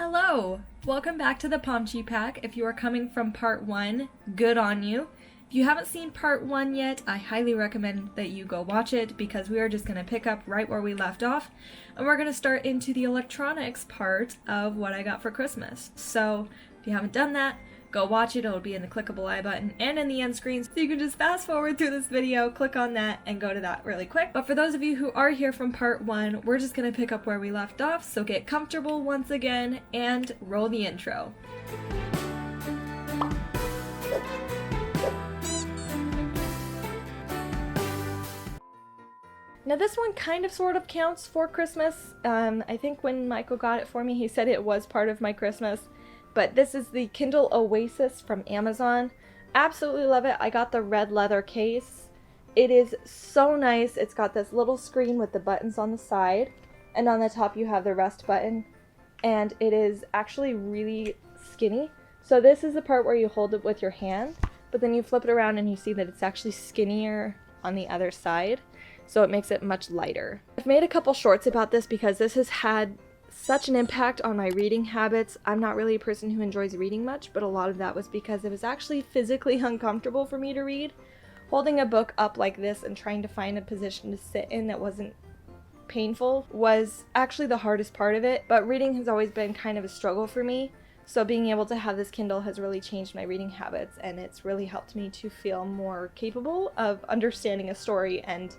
Hello! Welcome back to the Pomchi Pack. If you are coming from part 1, good on you. If you haven't seen part 1 yet, I highly recommend that you go watch it because we are just going to pick up right where we left off and we're going to start into the electronics part of what I got for Christmas. So if you haven't done that, go watch it. It'll be in the clickable I button and in the end screen, so you can just fast forward through this video, click on that, and go to that really quick. But for those of you who are here from part 1, we're just going to pick up where we left off, so get comfortable once again and roll the intro. Now this one kind of sort of counts for Christmas. I think when Michael got it for me, he said it was part of my Christmas. But this is the Kindle Oasis from Amazon. Absolutely love it. I got the red leather case. It is so nice. It's got this little screen with the buttons on the side. And on the top you have the rest button. And it is actually really skinny. So this is the part where you hold it with your hand. But then you flip it around and you see that it's actually skinnier on the other side. So it makes it much lighter. I've made a couple shorts about this because this has had such an impact on my reading habits. I'm not really a person who enjoys reading much, but a lot of that was because it was actually physically uncomfortable for me to read. Holding a book up like this and trying to find a position to sit in that wasn't painful was actually the hardest part of it, but reading has always been kind of a struggle for me. So being able to have this Kindle has really changed my reading habits, and it's really helped me to feel more capable of understanding a story and,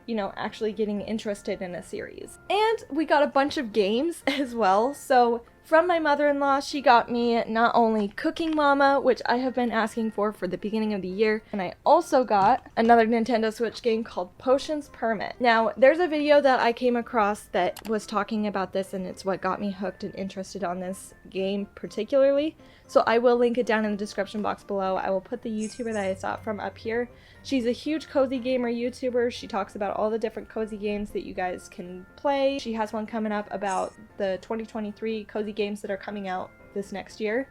you know, actually getting interested in a series. And we got a bunch of games as well. So from my mother-in-law, she got me not only Cooking Mama, which I have been asking for the beginning of the year, and I also got another Nintendo Switch game called Potions Permit. Now, there's a video that I came across that was talking about this, and it's what got me hooked and interested on this game particularly. So I will link it down in the description box below. I will put the YouTuber that I saw it from up here. She's a huge cozy gamer YouTuber. She talks about all the different cozy games that you guys can play. She has one coming up about the 2023 cozy games that are coming out this next year.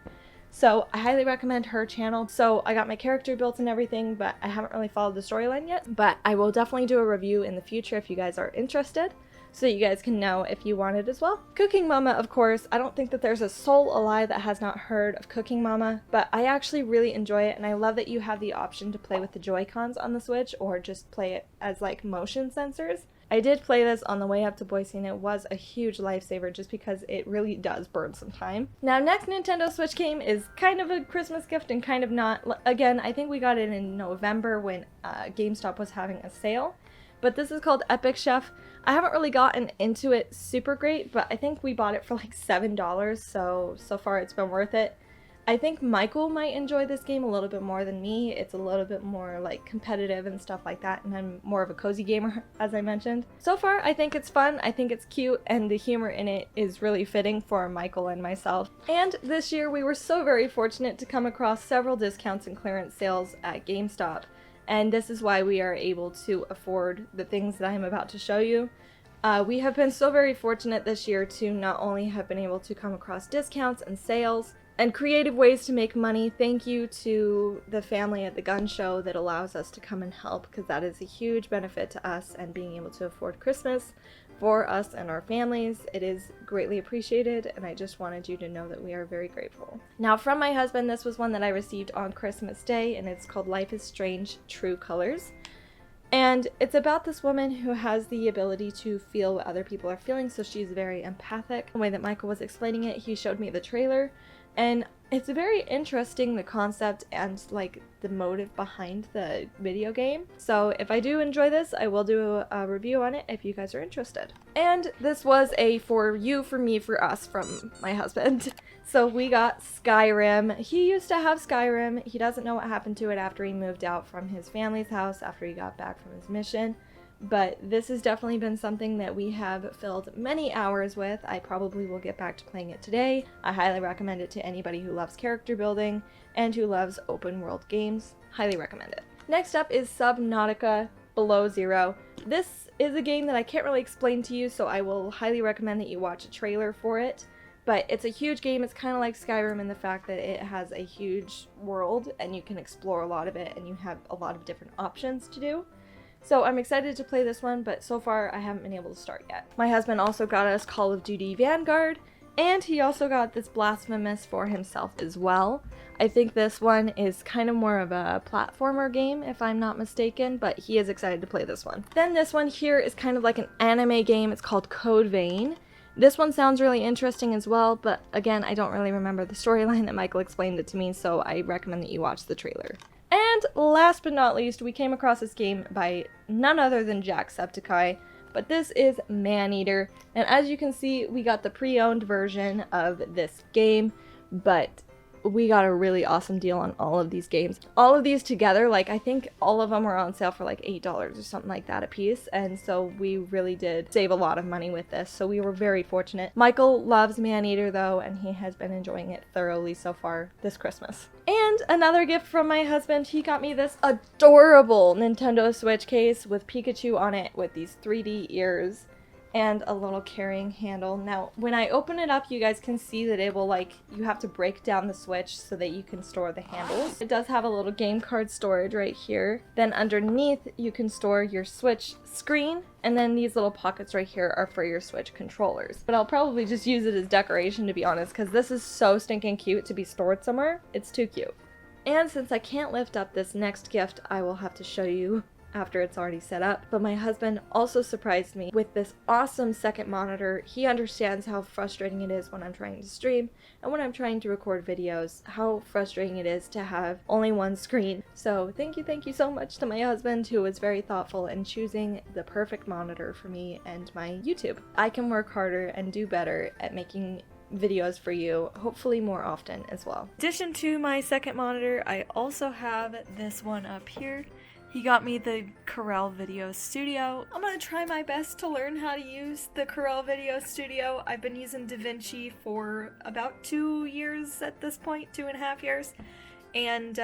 So I highly recommend her channel. So I got my character built and everything, but I haven't really followed the storyline yet. But I will definitely do a review in the future if you guys are interested, so you guys can know if you want it as well. Cooking Mama, of course, I don't think that there's a soul alive that has not heard of Cooking Mama, but I actually really enjoy it, and I love that you have the option to play with the Joy-Cons on the Switch or just play it as like motion sensors. I did play this on the way up to Boise, and it was a huge lifesaver just because it really does burn some time. Now, next Nintendo Switch game is kind of a Christmas gift and kind of not. Again, I think we got it in November when GameStop was having a sale. But this is called Epic Chef. I haven't really gotten into it super great, but I think we bought it for like $7, so far it's been worth it. I think Michael might enjoy this game a little bit more than me. It's a little bit more like competitive and stuff like that, and I'm more of a cozy gamer, as I mentioned. So far, I think it's fun, I think it's cute, and the humor in it is really fitting for Michael and myself. And this year, we were so very fortunate to come across several discounts and clearance sales at GameStop. And this is why we are able to afford the things that I'm about to show you. We have been so very fortunate this year to not only have been able to come across discounts and sales and creative ways to make money. Thank you to the family at the gun show that allows us to come and help, because that is a huge benefit to us, and being able to afford Christmas for us and our families. It is greatly appreciated, and I just wanted you to know that we are very grateful. Now, from my husband, this was one that I received on Christmas Day, and it's called Life is Strange: True Colors. And it's about this woman who has the ability to feel what other people are feeling, so she's very empathic. The way that Michael was explaining it, he showed me the trailer, and it's very interesting, the concept and like the motive behind the video game. So if I do enjoy this, I will do a review on it if you guys are interested. And this was a for you, for me, for us from my husband. So we got Skyrim. He used to have Skyrim. He doesn't know what happened to it after he moved out from his family's house after he got back from his mission. But this has definitely been something that we have filled many hours with. I probably will get back to playing it today. I highly recommend it to anybody who loves character building and who loves open world games. Highly recommend it. Next up is Subnautica Below Zero. This is a game that I can't really explain to you, so I will highly recommend that you watch a trailer for it. But it's a huge game. It's kind of like Skyrim in the fact that it has a huge world and you can explore a lot of it and you have a lot of different options to do. So I'm excited to play this one, but so far I haven't been able to start yet. My husband also got us Call of Duty Vanguard, And he also got this Blasphemous for himself as well. I think this one is kind of more of a platformer game, if I'm not mistaken, but he is excited to play this one. Then this one here is kind of like an anime game. It's called Code Vein. This one sounds really interesting as well, but again, I don't really remember the storyline that Michael explained it to me, so I recommend that you watch the trailer. And last but not least, we came across this game by none other than Jacksepticeye. But this is Maneater, and as you can see, we got the pre-owned version of this game, but we got a really awesome deal on all of these games. All of these together, like, I think all of them were on sale for like $8 or something like that a piece, and so we really did save a lot of money with this, so we were very fortunate. Michael loves Maneater though, and he has been enjoying it thoroughly so far this Christmas. And another gift from my husband, he got me this adorable Nintendo Switch case with Pikachu on it with these 3D ears and a little carrying handle. Now, when I open it up, you guys can see that it will, like, you have to break down the Switch so that you can store the handles. It does have a little game card storage right here. Then underneath, you can store your Switch screen, and then these little pockets right here are for your Switch controllers. But I'll probably just use it as decoration, to be honest, because this is so stinking cute to be stored somewhere. It's too cute. And since I can't lift up this next gift, I will have to show you after it's already set up. But my husband also surprised me with this awesome second monitor. He understands how frustrating it is when I'm trying to stream and when I'm trying to record videos, how frustrating it is to have only one screen. So thank you so much to my husband, who was very thoughtful in choosing the perfect monitor for me and my YouTube. I can work harder and do better at making videos for you, hopefully more often as well. In addition to my second monitor, I also have this one up here. He got me the Corel Video Studio. I'm gonna try my best to learn how to use the Corel Video Studio. I've been using DaVinci for about 2 years at this point, 2.5 years. And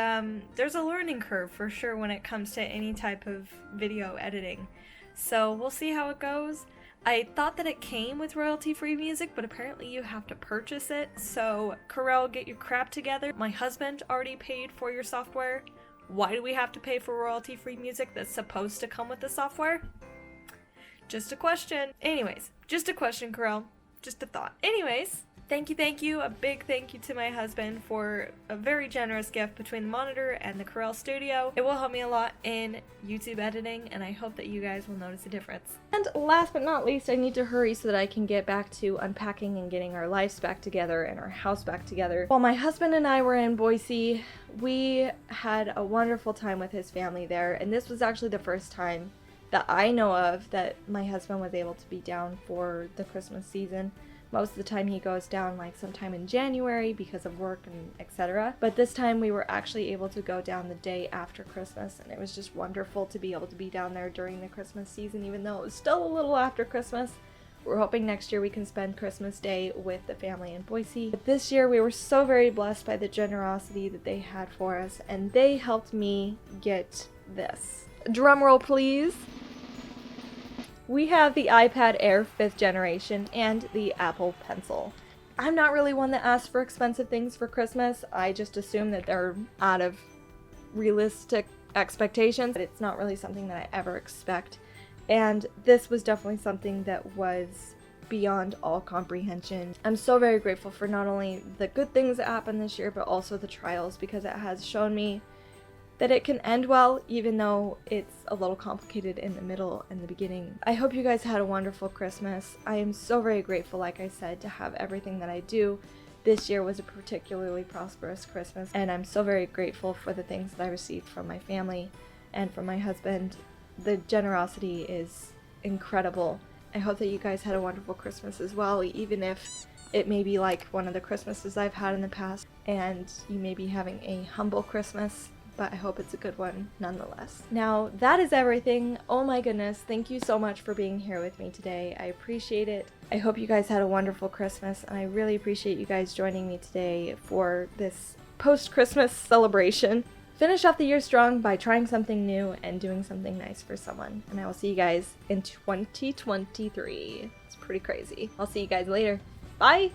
there's a learning curve for sure when it comes to any type of video editing. So we'll see how it goes. I thought that it came with royalty-free music, but apparently you have to purchase it. So Corel, get your crap together. My husband already paid for your software. Why do we have to pay for royalty-free music that's supposed to come with the software? Just a question. Anyways, just a question, Corel. Just a thought. Anyways, thank you. A big thank you to my husband for a very generous gift between the monitor and the Corel Studio. It will help me a lot in YouTube editing, and I hope that you guys will notice a difference. And last but not least, I need to hurry so that I can get back to unpacking and getting our lives back together and our house back together. While my husband and I were in Boise, we had a wonderful time with his family there, and this was actually the first time that I know of that my husband was able to be down for the Christmas season. Most of the time he goes down like sometime in January because of work and etc. But this time we were actually able to go down the day after Christmas, and it was just wonderful to be able to be down there during the Christmas season, even though it was still a little after Christmas. We're hoping next year we can spend Christmas Day with the family in Boise. But this year we were so very blessed by the generosity that they had for us, and they helped me get this. Drum roll, please. We have the iPad Air 5th generation and the Apple Pencil. I'm not really one that asks for expensive things for Christmas. I just assume that they're out of realistic expectations, but it's not really something that I ever expect. And this was definitely something that was beyond all comprehension. I'm so very grateful for not only the good things that happened this year, but also the trials, because it has shown me that it can end well, even though it's a little complicated in the middle and the beginning. I hope you guys had a wonderful Christmas. I am so very grateful, like I said, to have everything that I do. This year was a particularly prosperous Christmas, and I'm so very grateful for the things that I received from my family and from my husband. The generosity is incredible. I hope that you guys had a wonderful Christmas as well, even if it may be like one of the Christmases I've had in the past, and you may be having a humble Christmas, but I hope it's a good one nonetheless. Now, that is everything. Oh my goodness, thank you so much for being here with me today. I appreciate it. I hope you guys had a wonderful Christmas, and I really appreciate you guys joining me today for this post-Christmas celebration. Finish off the year strong by trying something new and doing something nice for someone. And I will see you guys in 2023. It's pretty crazy. I'll see you guys later. Bye!